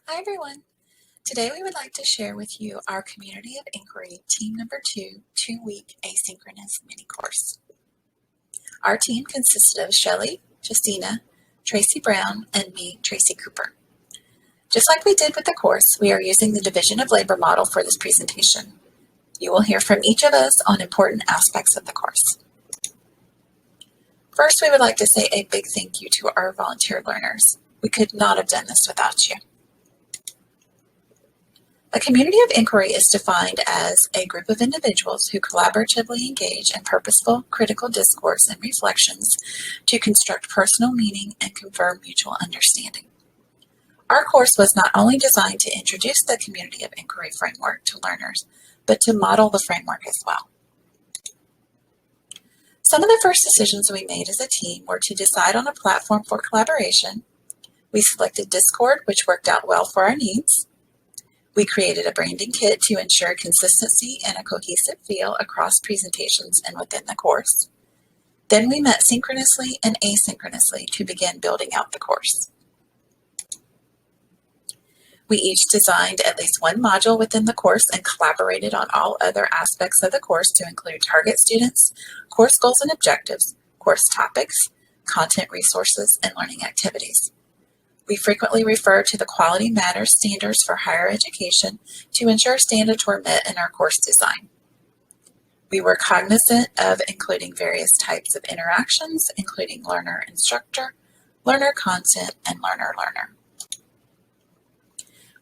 Hi everyone. Today we would like to share with you our Community of Inquiry Team Number 2 2-week asynchronous mini course. Our team consisted of Shelley, Justina, Tracy Brown, and me, Tracy Cooper. Just like we did with the course, we are using the division of labor model for this presentation. You will hear from each of us on important aspects of the course. First, we would like to say a big thank you to our volunteer learners. We could not have done this without you. A community of inquiry is defined as a group of individuals who collaboratively engage in purposeful, critical discourse and reflections to construct personal meaning and confirm mutual understanding. Our course was not only designed to introduce the community of inquiry framework to learners, but to model the framework as well. Some of the first decisions we made as a team were to decide on a platform for collaboration. We selected Discord, which worked out well for our needs. We created a branding kit to ensure consistency and a cohesive feel across presentations and within the course. Then we met synchronously and asynchronously to begin building out the course. We each designed at least one module within the course and collaborated on all other aspects of the course to include target students, course goals and objectives, course topics, content resources, and learning activities. We frequently refer to the Quality Matters standards for higher education to ensure standards were met in our course design. We were cognizant of including various types of interactions, including learner-instructor, learner-content, and learner-learner.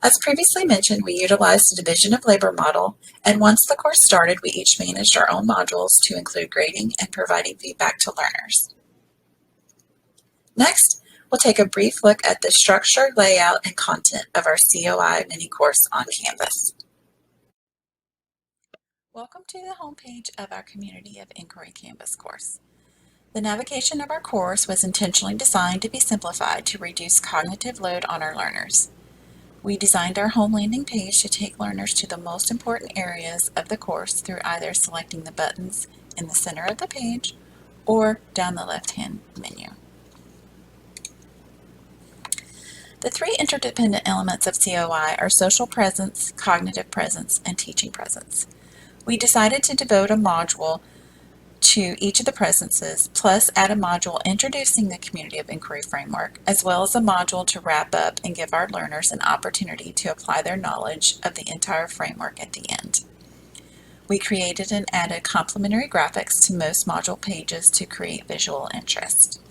As previously mentioned, we utilized the division of labor model, and once the course started, we each managed our own modules to include grading and providing feedback to learners. Next, we'll take a brief look at the structure, layout, and content of our CoI mini course on Canvas. Welcome to the homepage of our Community of Inquiry Canvas course. The navigation of our course was intentionally designed to be simplified to reduce cognitive load on our learners. We designed our home landing page to take learners to the most important areas of the course through either selecting the buttons in the center of the page or down the left-hand menu. The three interdependent elements of CoI are social presence, cognitive presence, and teaching presence. We decided to devote a module to each of the presences, plus add a module introducing the Community of Inquiry framework, as well as a module to wrap up and give our learners an opportunity to apply their knowledge of the entire framework at the end. We created and added complementary graphics to most module pages to create visual interest.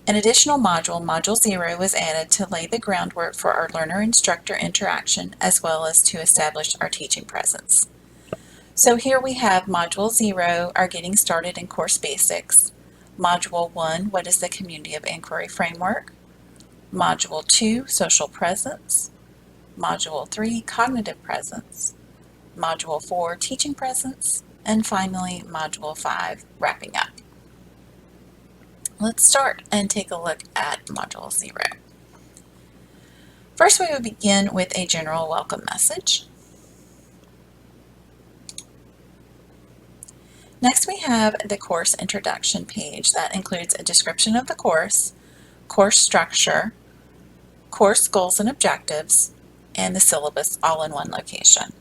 An additional module, Module 0, was added to lay the groundwork for our learner-instructor interaction as well as to establish our teaching presence. So here we have Module 0, our Getting Started in Course Basics. Module 1, what is the Community of Inquiry Framework? Module 2, Social Presence. Module 3, Cognitive Presence. Module 4, Teaching Presence. And finally, Module 5, Wrapping Up. Let's start and take a look at Module 0. First, we will begin with a general welcome message. Next, we have the course introduction page that includes a description of the course structure, course goals and objectives, and the syllabus all in one location.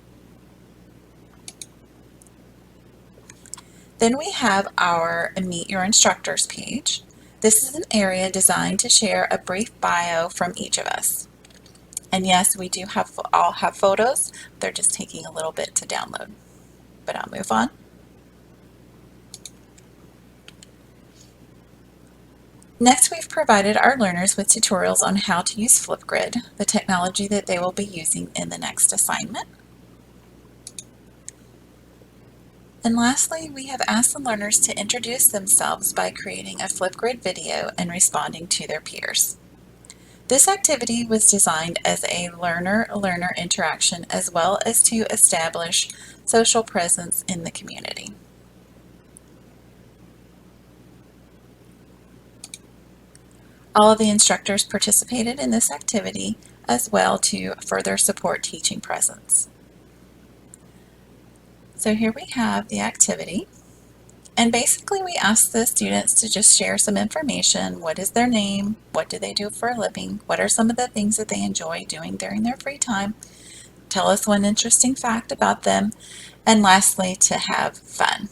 Then we have our Meet Your Instructors page. This is an area designed to share a brief bio from each of us. And yes, we do all have photos. They're just taking a little bit to download. But I'll move on. Next, we've provided our learners with tutorials on how to use Flipgrid, the technology that they will be using in the next assignment. And lastly, we have asked the learners to introduce themselves by creating a Flipgrid video and responding to their peers. This activity was designed as a learner-learner interaction as well as to establish social presence in the community. All of the instructors participated in this activity as well to further support teaching presence. So here we have the activity. And basically we ask the students to just share some information. What is their name? What do they do for a living? What are some of the things that they enjoy doing during their free time? Tell us one interesting fact about them. And lastly, to have fun.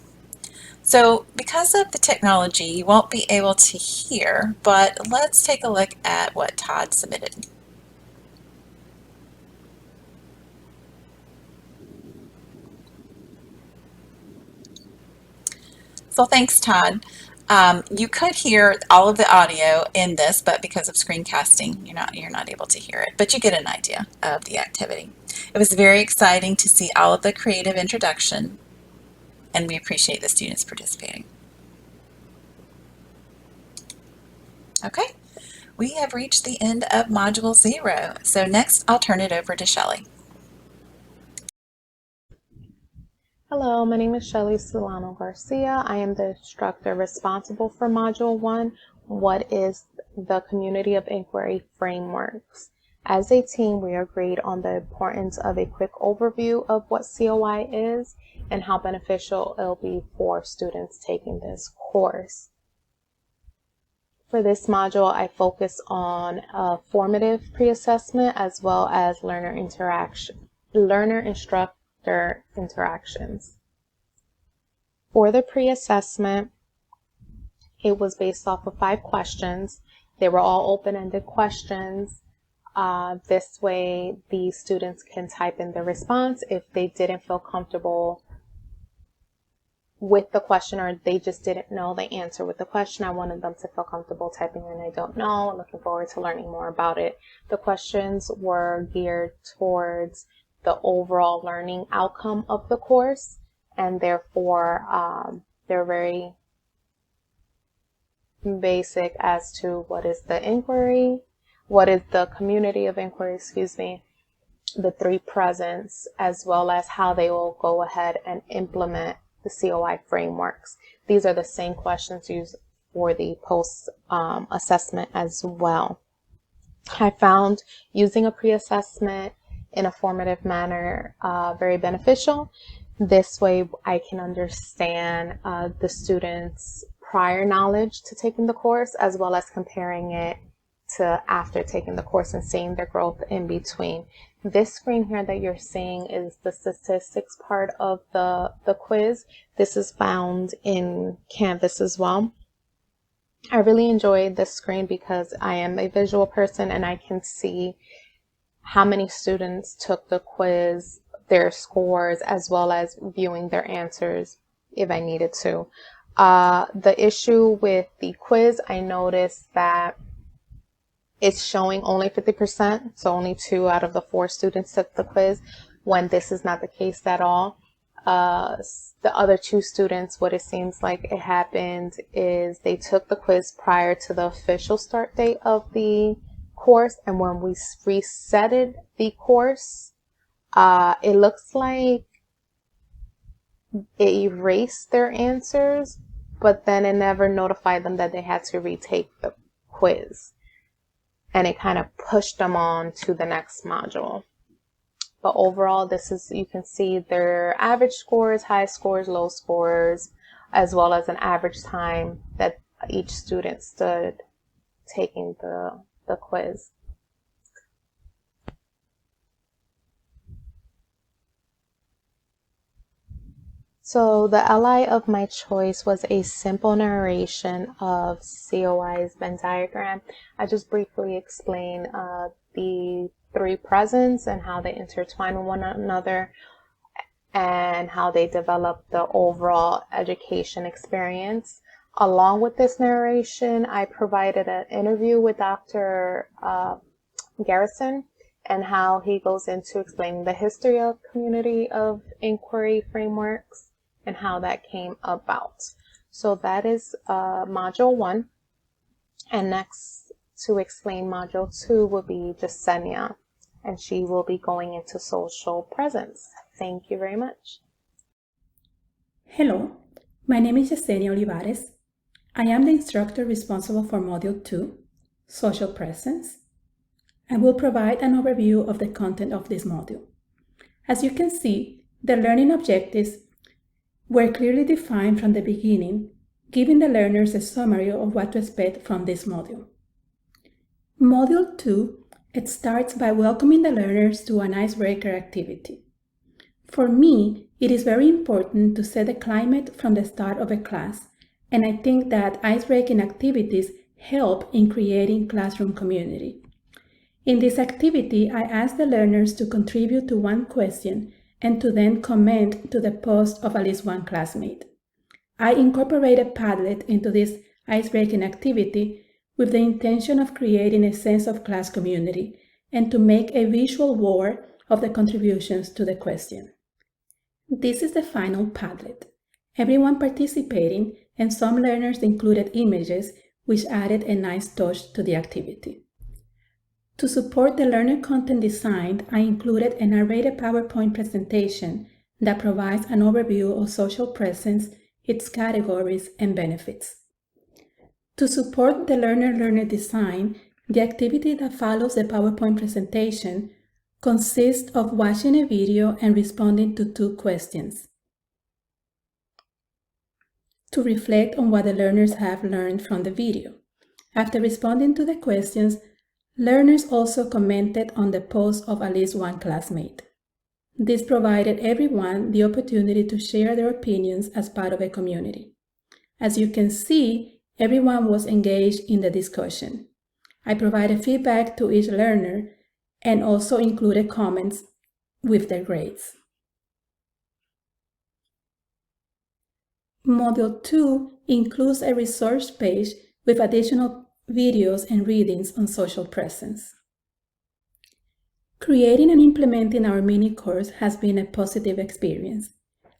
So because of the technology, you won't be able to hear, but let's take a look at what Todd submitted. So thanks, Todd. You could hear all of the audio in this, but because of screencasting, you're not able to hear it. But you get an idea of the activity. It was very exciting to see all of the creative introduction, and we appreciate the students participating. Okay, we have reached the end of Module 0. So next, I'll turn it over to Shelley. Hello, my name is Shelly Solano Garcia. I am the instructor responsible for Module 1, what is the Community of Inquiry Frameworks. As a team, we agreed on the importance of a quick overview of what COI is and how beneficial it'll be for students taking this course. For this module, I focus on formative pre-assessment as well as learner-instructor interactions. For the pre-assessment, it was based off of 5 questions. They were all open-ended questions. This way, the students can type in their response if they didn't feel comfortable with the question or they just didn't know the answer with the question. I wanted them to feel comfortable typing in "I don't know." Looking forward to learning more about it. The questions were geared towards the overall learning outcome of the course, and therefore they're very basic as to what is the inquiry, what is the community of inquiry, the 3 presents, as well as how they will go ahead and implement the COI frameworks. These are the same questions used for the post assessment as well. I found using a pre-assessment in a formative manner very beneficial. This way I can understand the students' prior knowledge to taking the course, as well as comparing it to after taking the course and seeing their growth in between. This screen here that you're seeing is the statistics part of the quiz. This is found in Canvas as well. I really enjoyed this screen because I am a visual person and I can see how many students took the quiz, their scores, as well as viewing their answers if I needed to. The issue with the quiz, I noticed that it's showing only 50%, so only 2 out of the 4 students took the quiz, when this is not the case at all. The other 2 students, what it seems like it happened is they took the quiz prior to the official start date of the course, and when we resetted the course, it looks like it erased their answers, but then it never notified them that they had to retake the quiz. And it kind of pushed them on to the next module. But overall, you can see their average scores, high scores, low scores, as well as an average time that each student stood taking the quiz. So the ally of my choice was a simple narration of COI's Venn diagram. I just briefly explain the 3 presents and how they intertwine with one another and how they develop the overall education experience. Along with this narration, I provided an interview with Dr. Garrison and how he goes into explaining the history of community of inquiry frameworks and how that came about. So that is Module 1. And next to explain Module 2 will be Jasenia, and she will be going into social presence. Thank you very much. Hello, my name is Jasenia Olivares. I am the instructor responsible for Module 2, Social Presence, and will provide an overview of the content of this module. As you can see, the learning objectives were clearly defined from the beginning, giving the learners a summary of what to expect from this module. Module 2, it starts by welcoming the learners to an icebreaker activity. For me, it is very important to set the climate from the start of a class, and I think that icebreaking activities help in creating classroom community. In this activity, I ask the learners to contribute to one question and to then comment to the post of at least one classmate. I incorporated Padlet into this icebreaking activity with the intention of creating a sense of class community and to make a visual wall of the contributions to the question. This is the final Padlet. Everyone participating, and some learners included images, which added a nice touch to the activity. To support the learner content design, I included a narrated PowerPoint presentation that provides an overview of social presence, its categories, and benefits. To support the learner-learner design, the activity that follows the PowerPoint presentation consists of watching a video and responding to 2 questions to reflect on what the learners have learned from the video. After responding to the questions, learners also commented on the post of at least one classmate. This provided everyone the opportunity to share their opinions as part of a community. As you can see, everyone was engaged in the discussion. I provided feedback to each learner and also included comments with their grades. Module 2 includes a resource page with additional videos and readings on social presence. Creating and implementing our mini course has been a positive experience.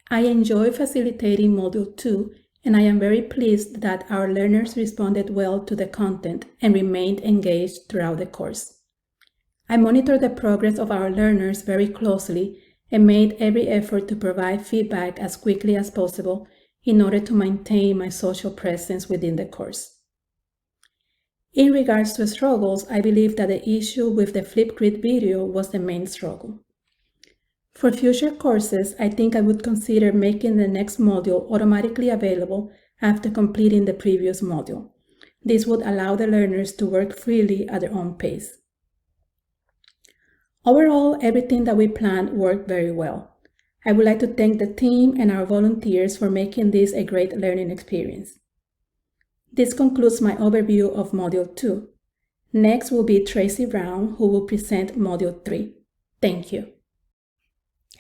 I enjoy facilitating Module 2, and I am very pleased that our learners responded well to the content and remained engaged throughout the course. I monitor the progress of our learners very closely and made every effort to provide feedback as quickly as possible in order to maintain my social presence within the course. In regards to struggles, I believe that the issue with the Flipgrid video was the main struggle. For future courses, I think I would consider making the next module automatically available after completing the previous module. This would allow the learners to work freely at their own pace. Overall, everything that we planned worked very well. I would like to thank the team and our volunteers for making this a great learning experience. This concludes my overview of Module 2. Next will be Tracy Brown, who will present Module 3. Thank you.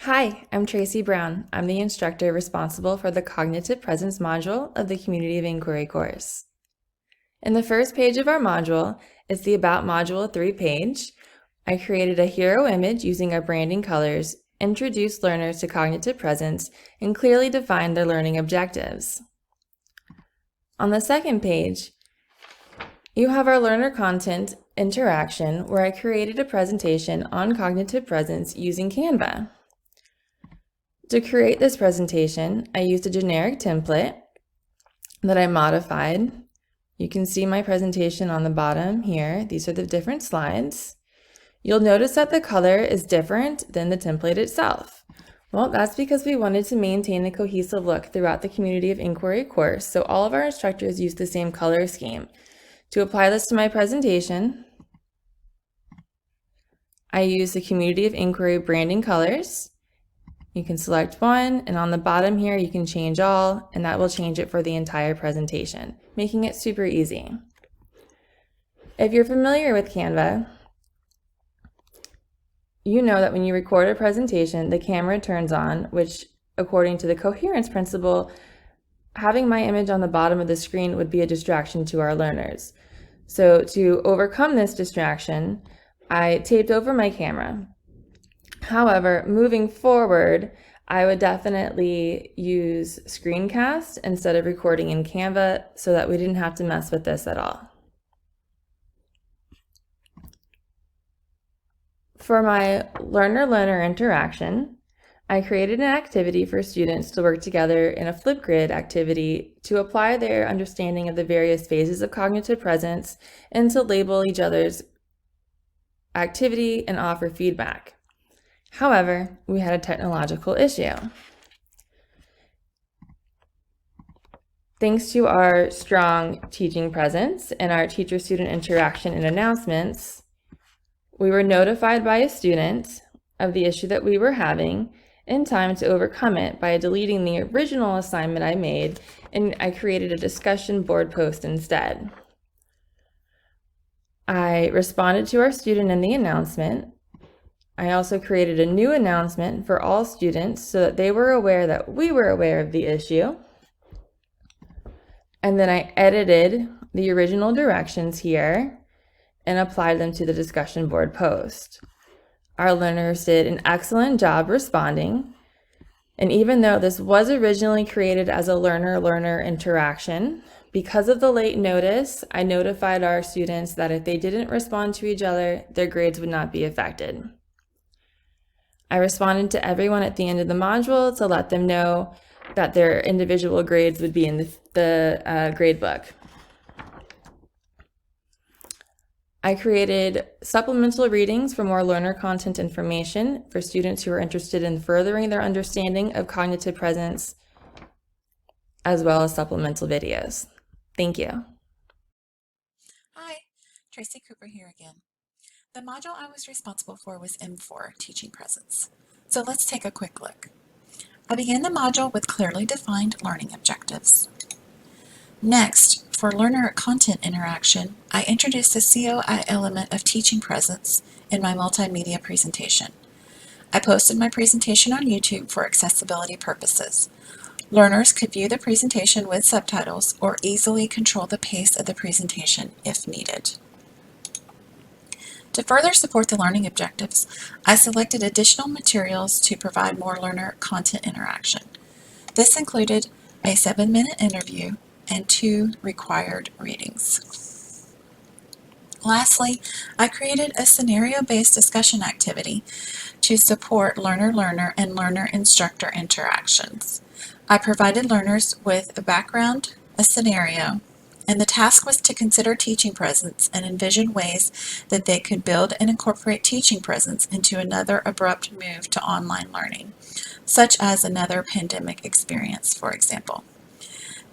Hi, I'm Tracy Brown. I'm the instructor responsible for the Cognitive Presence module of the Community of Inquiry course. In the first page of our module is the About Module 3 page. I created a hero image using our branding colors, introduced learners to cognitive presence, and clearly defined their learning objectives. On the second page, you have our learner content interaction where I created a presentation on cognitive presence using Canva. To create this presentation, I used a generic template that I modified. You can see my presentation on the bottom here. These are the different slides. You'll notice that the color is different than the template itself. Well, that's because we wanted to maintain a cohesive look throughout the Community of Inquiry course, so all of our instructors use the same color scheme. To apply this to my presentation, I use the Community of Inquiry branding colors. You can select one, and on the bottom here you can change all, and that will change it for the entire presentation, making it super easy. If you're familiar with Canva, you know that when you record a presentation, the camera turns on, which, according to the coherence principle, having my image on the bottom of the screen would be a distraction to our learners. So to overcome this distraction, I taped over my camera. However, moving forward, I would definitely use screencast instead of recording in Canva so that we didn't have to mess with this at all. For my learner-learner interaction, I created an activity for students to work together in a Flipgrid activity to apply their understanding of the various phases of cognitive presence and to label each other's activity and offer feedback. However, we had a technological issue. Thanks to our strong teaching presence and our teacher-student interaction and announcements, we were notified by a student of the issue that we were having in time to overcome it by deleting the original assignment I made, and I created a discussion board post instead. I responded to our student in the announcement. I also created a new announcement for all students so that they were aware that we were aware of the issue. And then I edited the original directions here and applied them to the discussion board post. Our learners did an excellent job responding. And even though this was originally created as a learner-learner interaction, because of the late notice, I notified our students that if they didn't respond to each other, their grades would not be affected. I responded to everyone at the end of the module to let them know that their individual grades would be in the grade book. I created supplemental readings for more learner content information for students who are interested in furthering their understanding of cognitive presence, as well as supplemental videos. Thank you. Hi, Tracy Cooper here again. The module I was responsible for was M4, Teaching Presence. So let's take a quick look. I began the module with clearly defined learning objectives. Next, for learner content interaction, I introduced the CoI element of teaching presence in my multimedia presentation. I posted my presentation on YouTube for accessibility purposes. Learners could view the presentation with subtitles or easily control the pace of the presentation if needed. To further support the learning objectives, I selected additional materials to provide more learner content interaction. This included a 7-minute interview and 2 required readings. Lastly, I created a scenario-based discussion activity to support learner-learner and learner-instructor interactions. I provided learners with a background, a scenario, and the task was to consider teaching presence and envision ways that they could build and incorporate teaching presence into another abrupt move to online learning, such as another pandemic experience, for example.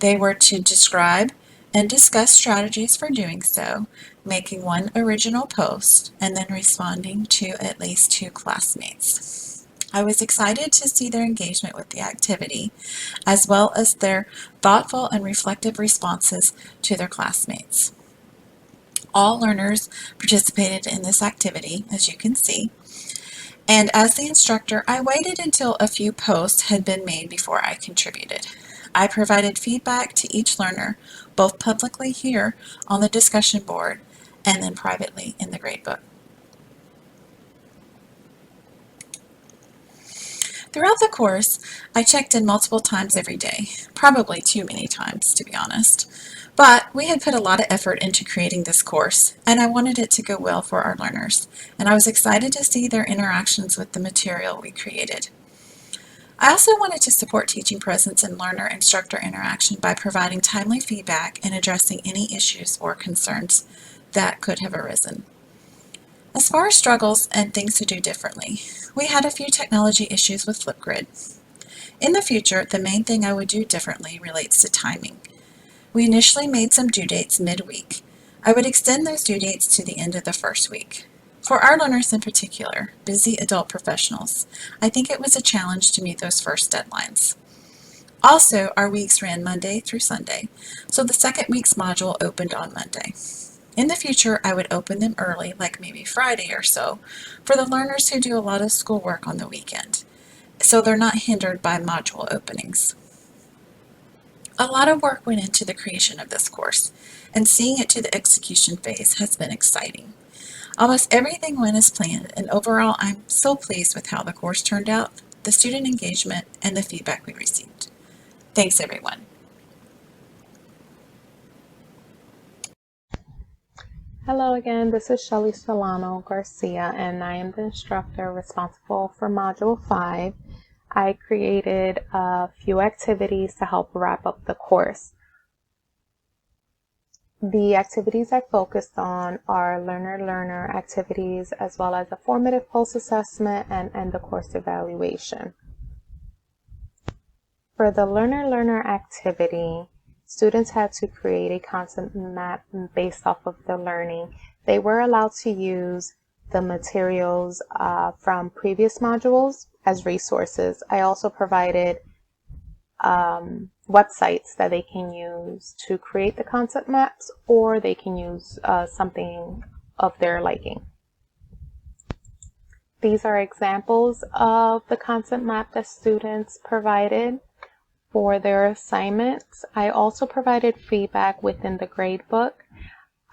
They were to describe and discuss strategies for doing so, making one original post, and then responding to at least 2 classmates. I was excited to see their engagement with the activity, as well as their thoughtful and reflective responses to their classmates. All learners participated in this activity, as you can see, and as the instructor, I waited until a few posts had been made before I contributed. I provided feedback to each learner, both publicly here on the discussion board and then privately in the gradebook. Throughout the course, I checked in multiple times every day, probably too many times to be honest. But we had put a lot of effort into creating this course, and I wanted it to go well for our learners, and I was excited to see their interactions with the material we created. I also wanted to support teaching presence and learner-instructor interaction by providing timely feedback and addressing any issues or concerns that could have arisen. As far as struggles and things to do differently, we had a few technology issues with Flipgrid. In the future, the main thing I would do differently relates to timing. We initially made some due dates midweek. I would extend those due dates to the end of the first week. For our learners in particular, busy adult professionals, I think it was a challenge to meet those first deadlines. Also, our weeks ran Monday through Sunday, so the second week's module opened on Monday. In the future, I would open them early, like maybe Friday or so, for the learners who do a lot of schoolwork on the weekend, so they're not hindered by module openings. A lot of work went into the creation of this course, and seeing it to the execution phase has been exciting. Almost everything went as planned, and overall I'm so pleased with how the course turned out, the student engagement, and the feedback we received. Thanks everyone. Hello again, this is Shelly Solano Garcia, and I am the instructor responsible for Module 5. I created a few activities to help wrap up the course. The activities I focused on are learner-learner activities, as well as a formative post-assessment and end-of-course evaluation. For the learner-learner activity, students had to create a concept map based off of the learning. They were allowed to use the materials from previous modules as resources. I also provided websites that they can use to create the concept maps, or they can use something of their liking. These are examples of the concept map that students provided for their assignments. I also provided feedback within the gradebook.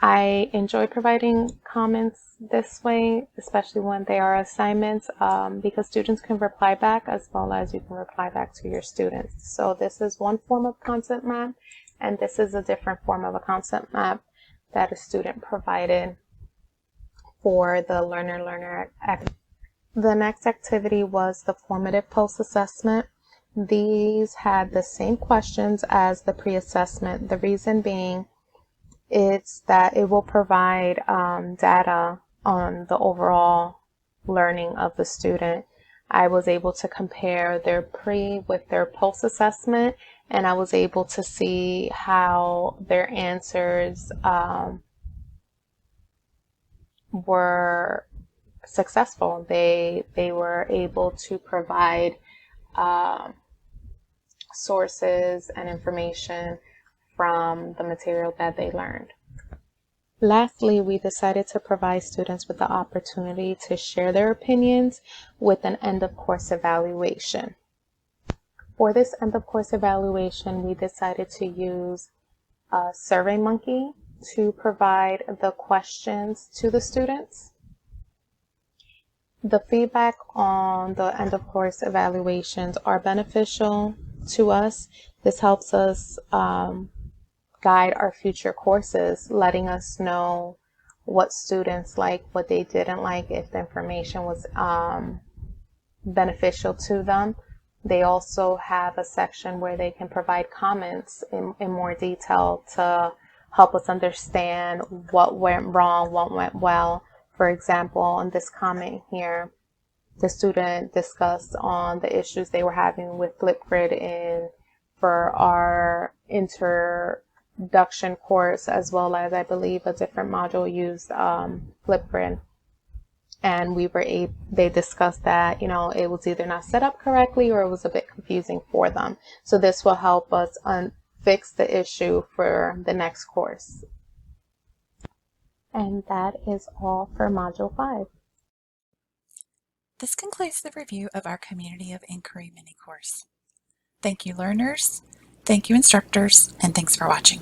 I enjoy providing comments this way, especially when they are assignments, because students can reply back as well as you can reply back to your students. So this is one form of concept map, and this is a different form of a concept map that a student provided for the learner activity. The next activity was the formative post-assessment. These had the same questions as the pre-assessment. The reason being, it's that it will provide data on the overall learning of the student. I was able to compare their pre with their post assessment, and I was able to see how their answers were successful. They were able to provide sources and information from the material that they learned. Lastly, we decided to provide students with the opportunity to share their opinions with an end-of-course evaluation. For this end-of-course evaluation, we decided to use SurveyMonkey to provide the questions to the students. The feedback on the end-of-course evaluations are beneficial to us. This helps us guide our future courses, letting us know what students like, what they didn't like, if the information was beneficial to them. They also have a section where they can provide comments in more detail to help us understand what went wrong, what went well. For example, in this comment here, the student discussed on the issues they were having with Flipgrid for our introduction course, as well as I believe a different module used Flipgrid. And they discussed that, it was either not set up correctly or it was a bit confusing for them. So this will help us fix the issue for the next course. And that is all for Module 5. This concludes the review of our Community of Inquiry mini course. Thank you, learners. Thank you, instructors, and thanks for watching.